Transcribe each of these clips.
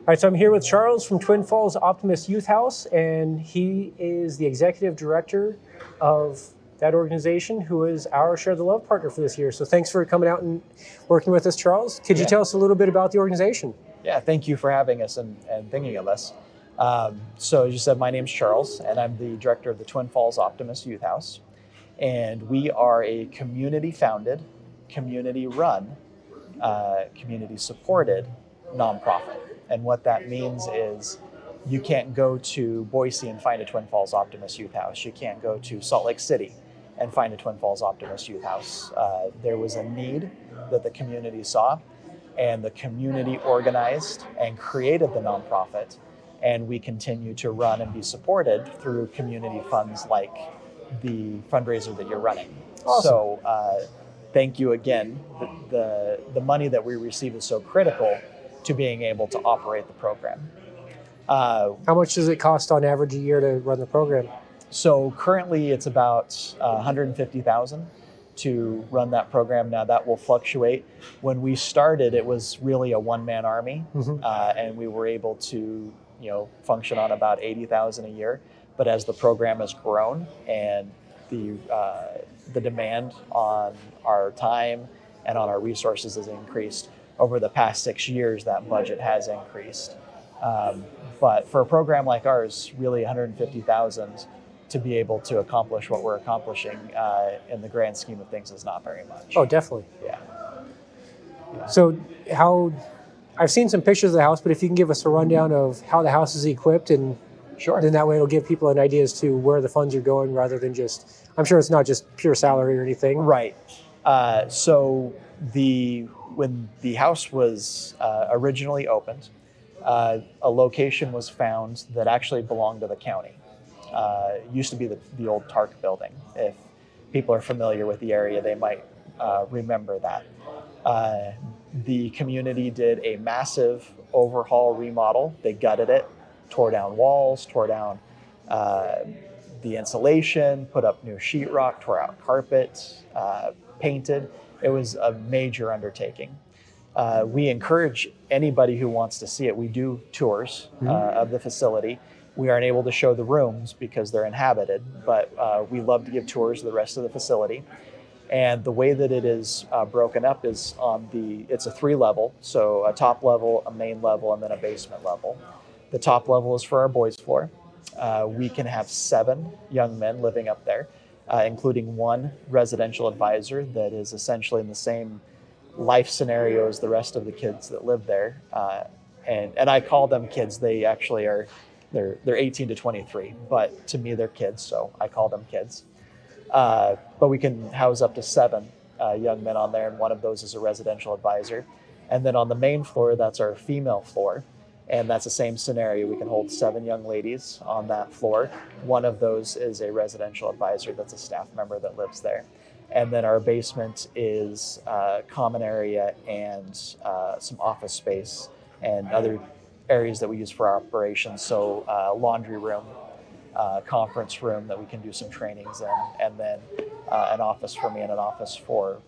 right, so I'm here with Charles from Twin Falls Optimist Youth House, and he is the executive director of that organization, who is our Share the Love partner for this year. So thanks for coming out and working with us, Charles. Could you tell us a little bit about the organization? Yeah, thank you for having us and thinking of us. So as you said, my name's Charles, and I'm the director of the Twin Falls Optimist Youth House. And we are a community-founded, community-run, community-supported nonprofit. And what that means is you can't go to Boise and find a Twin Falls Optimist Youth House. You can't go to Salt Lake City and find a Twin Falls Optimist Youth House. There was a need that the community saw, and the community organized and created the nonprofit, and we continue to run and be supported through community funds like the fundraiser that you're running. Awesome. So thank you again. The money that we receive is so critical to being able to operate the program. How much does it cost on average a year to run the program? So currently it's about $150,000 to run that program. Now that will fluctuate. When we started, it was really a one-man army, and we were able to, function on about $80,000 a year. But as the program has grown and the demand on our time and on our resources has increased over the past 6 years, that budget has increased. But for a program like ours, really $150,000 to be able to accomplish what we're accomplishing in the grand scheme of things is not very much. Oh, definitely. Yeah. So I've seen some pictures of the house, but if you can give us a rundown of how the house is equipped, and Sure. then that way it'll give people an idea as to where the funds are going, rather than just, I'm sure it's not just pure salary or anything. Right. So when the house was originally opened, a location was found that actually belonged to the county. It used to be the old TARC building. If people are familiar with the area, they might remember that. The community did a massive overhaul remodel. They gutted it, tore down walls, tore down the insulation, put up new sheetrock, tore out carpet, painted. It was a major undertaking. We encourage anybody who wants to see it. We do tours of the facility. We aren't able to show the rooms because they're inhabited, but we love to give tours of the rest of the facility. And the way that it is broken up is it's a 3-level, so a top level, a main level, and then a basement level. The top level is for our boys' floor. We can have 7 young men living up there, including 1 residential advisor that is essentially in the same life scenario as the rest of the kids that live there. And I call them kids. They actually are, they're 18 to 23, but to me they're kids, so I call them kids. But we can house up to 7 young men on there, and one of those is a residential advisor. And then on the main floor, that's our female floor. And that's the same scenario. We can hold 7 young ladies on that floor. One of those is a residential advisor that's a staff member that lives there. And then our basement is a common area and some office space and other areas that we use for our operations. So laundry room, conference room that we can do some trainings in, and then an office for me and an office for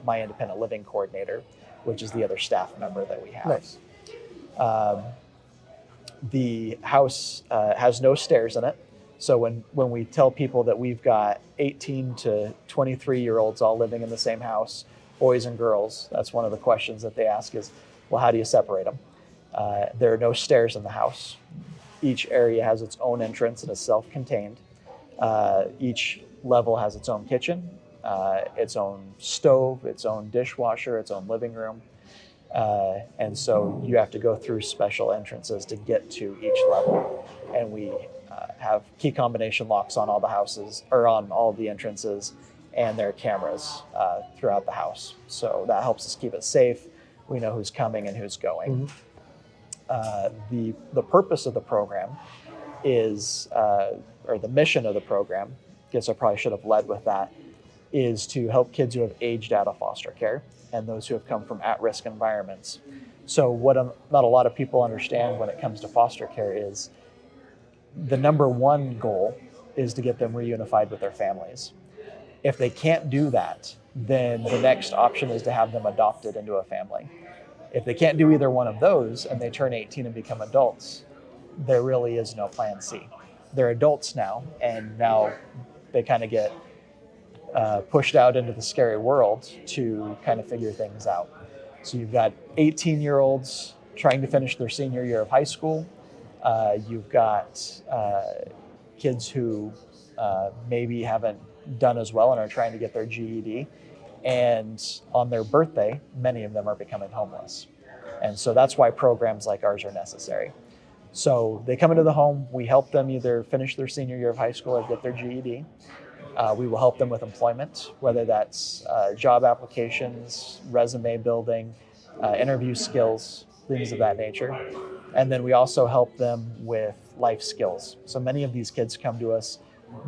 my independent living coordinator, which is the other staff member that we have. Nice. The house has no stairs in it. So when we tell people that we've got 18 to 23-year-olds all living in the same house, boys and girls, that's one of the questions that they ask is, well, how do you separate them? There are no stairs in the house. Each area has its own entrance and is self-contained. Each level has its own kitchen, its own stove, its own dishwasher, its own living room. And so you have to go through special entrances to get to each level. And we have key combination locks on all the houses, or on all the entrances, and there are cameras throughout the house. So that helps us keep it safe. We know who's coming and who's going. The purpose of the program is, or the mission of the program, I guess I probably should have led with that, is to help kids who have aged out of foster care and those who have come from at-risk environments. So what not a lot of people understand when it comes to foster care is the number one goal is to get them reunified with their families. If they can't do that, then the next option is to have them adopted into a family. If they can't do either one of those and they turn 18 and become adults, there really is no plan C. They're adults now, and now they kind of get pushed out into the scary world to kind of figure things out. So you've got 18-year-olds trying to finish their senior year of high school. You've got kids who maybe haven't done as well and are trying to get their GED. And on their birthday, many of them are becoming homeless. And so that's why programs like ours are necessary. So they come into the home, we help them either finish their senior year of high school or get their GED. We will help them with employment, whether that's job applications, resume building, interview skills, things of that nature. And then we also help them with life skills. So many of these kids come to us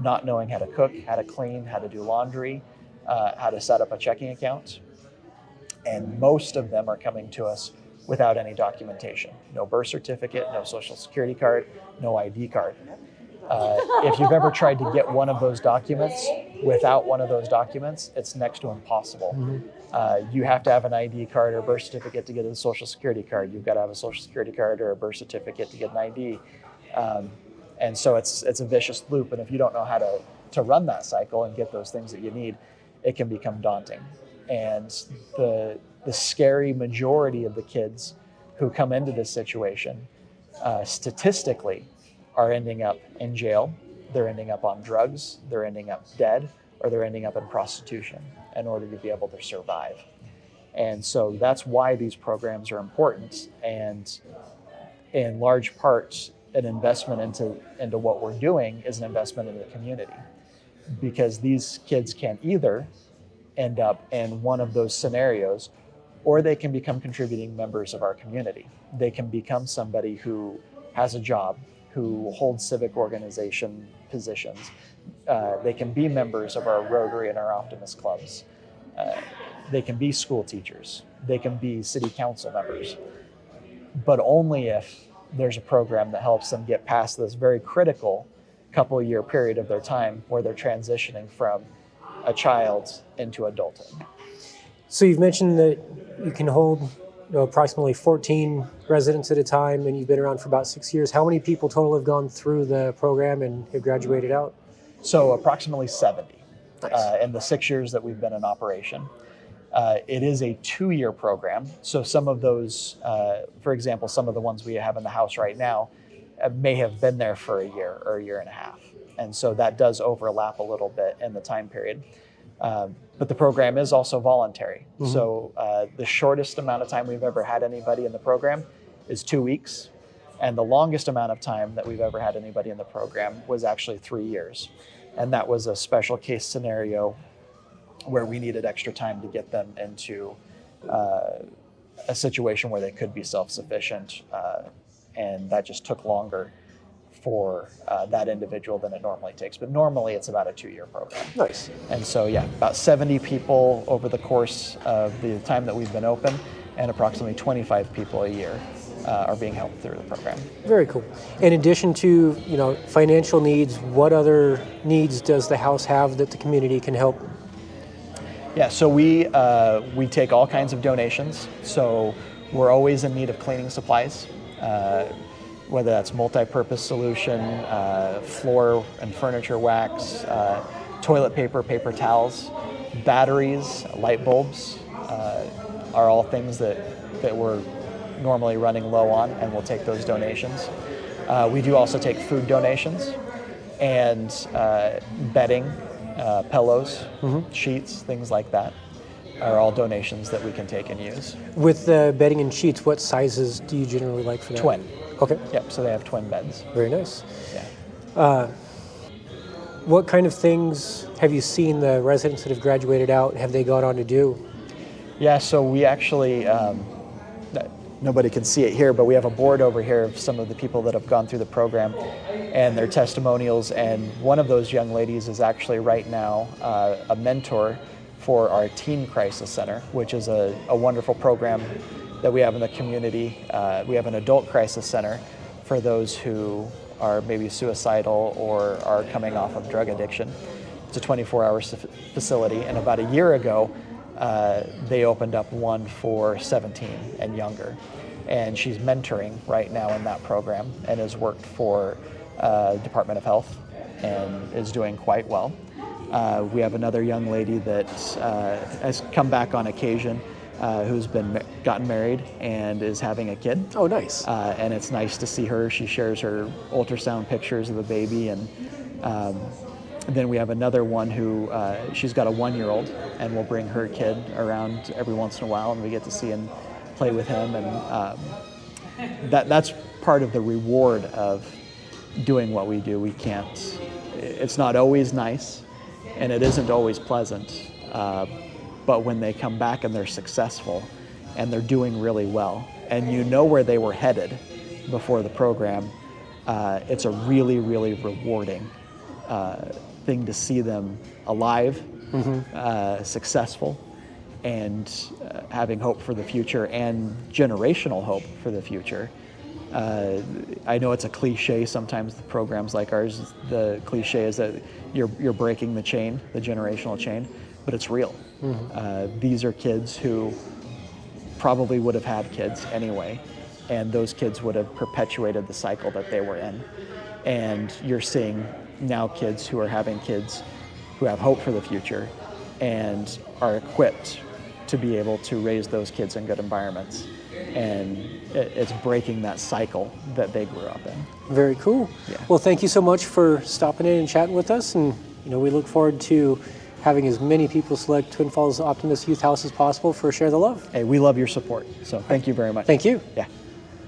not knowing how to cook, how to clean, how to do laundry, how to set up a checking account. And most of them are coming to us without any documentation. No birth certificate, no social security card, no ID card. If you've ever tried to get one of those documents without one of those documents, it's next to impossible. Mm-hmm. You have to have an ID card or birth certificate to get a social security card. You've got to have a social security card or a birth certificate to get an ID. And so it's a vicious loop. And if you don't know how to run that cycle and get those things that you need, it can become daunting. And the scary majority of the kids who come into this situation, statistically, are ending up in jail, they're ending up on drugs, they're ending up dead, or they're ending up in prostitution in order to be able to survive. And so that's why these programs are important, and in large part, an investment into what we're doing is an investment in the community, because these kids can either end up in one of those scenarios, or they can become contributing members of our community. They can become somebody who has a job, who holds civic organization positions. They can be members of our Rotary and our Optimist clubs. They can be school teachers. They can be city council members, but only if there's a program that helps them get past this very critical couple-year period of their time where they're transitioning from a child into adulthood. So you've mentioned that you can hold approximately 14 residents at a time, and you've been around for about 6 years. How many people total have gone through the program and have graduated out? So approximately 70. Nice. In the 6 years that we've been in operation. It is a 2-year program. So some of those, for example, some of the ones we have in the house right now may have been there for a year or a year and a half. And so that does overlap a little bit in the time period. But the program is also voluntary. Mm-hmm. So the shortest amount of time we've ever had anybody in the program is 2 weeks. And the longest amount of time that we've ever had anybody in the program was actually 3 years. And that was a special case scenario where we needed extra time to get them into a situation where they could be self-sufficient. And that just took longer for that individual than it normally takes. But normally it's about a 2-year program. Nice. And so, yeah, about 70 people over the course of the time that we've been open, and approximately 25 people a year are being helped through the program. Very cool. In addition to, financial needs, what other needs does the house have that the community can help? Yeah, so we take all kinds of donations. So we're always in need of cleaning supplies, whether that's multi-purpose solution, floor and furniture wax, toilet paper, paper towels, batteries, light bulbs are all things that we're normally running low on, and we'll take those donations. We do also take food donations and bedding, pillows, mm-hmm. sheets, things like that are all donations that we can take and use. With the bedding and sheets, what sizes do you generally like for that? Twin. Okay. Yep, so they have twin beds. Very nice. Yeah. What kind of things have you seen the residents that have graduated out, have they gone on to do? Yeah, so we actually, nobody can see it here, but we have a board over here of some of the people that have gone through the program and their testimonials. And one of those young ladies is actually right now a mentor for our Teen Crisis Center, which is a wonderful program that we have in the community. We have an adult crisis center for those who are maybe suicidal or are coming off of drug addiction. It's a 24-hour facility, and about a year ago, they opened up one for 17 and younger. And she's mentoring right now in that program and has worked for Department of Health and is doing quite well. We have another young lady that has come back on occasion who's gotten married and is having a kid. Oh, nice. And it's nice to see her. She shares her ultrasound pictures of the baby. And then we have another one who, she's got a 1-year-old, and we'll bring her kid around every once in a while, and we get to see and play with him. And that's part of the reward of doing what we do. It's not always nice, and it isn't always pleasant. But when they come back and they're successful and they're doing really well, and you know where they were headed before the program, it's a really, really rewarding thing to see them alive, successful, and having hope for the future and generational hope for the future. I know it's a cliche sometimes, the programs like ours, the cliche is that you're breaking the chain, the generational chain, but it's real. These are kids who probably would have had kids anyway, and those kids would have perpetuated the cycle that they were in. And you're seeing now kids who are having kids who have hope for the future and are equipped to be able to raise those kids in good environments. And it's breaking that cycle that they grew up in. Very cool. Yeah. Well, thank you so much for stopping in and chatting with us. And we look forward to having as many people select Twin Falls Optimist Youth House as possible for Share the Love. Hey, we love your support. So thank you very much. Thank you. Yeah.